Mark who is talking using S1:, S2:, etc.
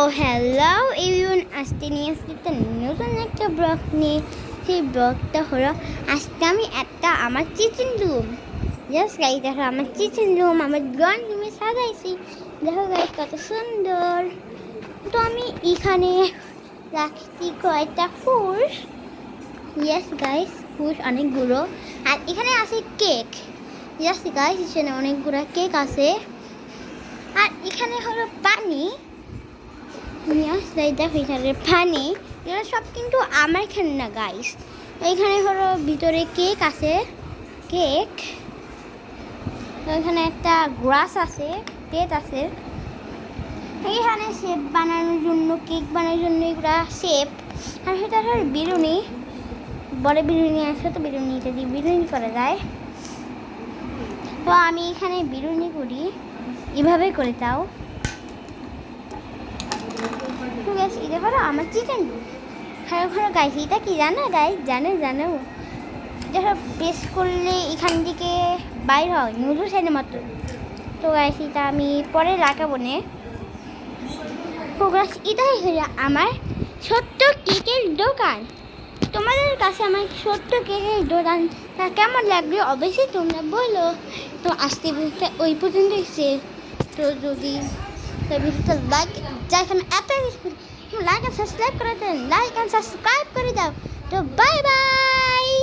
S1: ও hello everyone, আজকে নিয়ে আসছি একটা নতুন একটা ব্লগ নিয়ে। সেই ব্লগটা হলো আজকে আমি আমার কিচেন রুম, জাস্ট গাইস দেখো আমার কিচেন রুম আমার ড্রয়িং রুমে সাজাইছি। দেখো গাইস কত সুন্দর। তো আমি এখানে রাখছি কয়েকটা ফুল, ইয়েস গাইস ফুল অনেকগুলো। আর এখানে আছে কেক, ইয়েস গাইস এখানে অনেকগুলো কেক আছে। আর এখানে হলো পানি, দেখো এখানে পানি, এগুলো সব কিন্তু আমার এখানে না গাইস। এইখানে হলো ভিতরে কেক আছে, কেক। এখানে একটা গ্লাস আছে, প্লেট আছে। এইখানে শেপ বানানোর জন্য, কেক বানানোর জন্য এগুলা শেপ। আর সেটা হলো বিরুনি, বড় বিরুনি আছে, তো বিরুনিটা দিয়ে বিরুনি করা যায়। তো আমি এখানে বিরুনি করি, এভাবে করে তাও এটা বলো আমার চিকেন। হ্যাঁ ওখানে গাইস এটা কি জানো গাইস, জানো এটা প্রেস করলে এখান থেকে বাইর হয় নুডলসের মতো। তো গাইস এটা আমি পরে লাগাবো নে। তো গাইস এটাই হলো আমার ছোট্ট কেকের দোকান। তোমাদের কাছে আমার ছোট্ট কেকের দোকানটা কেমন লাগবে অবশ্যই তোমরা বলো। তো আজকে ভিডিওটা ওই পর্যন্ত এসে, তো যদি ভিডিওটা লাইক যাই এত লাইক অ্যান্ড সাবস্ক্রাইব করে দেন, লাইক অ্যান্ড সাবস্ক্রাইব করে দাও। তো বাই বাই।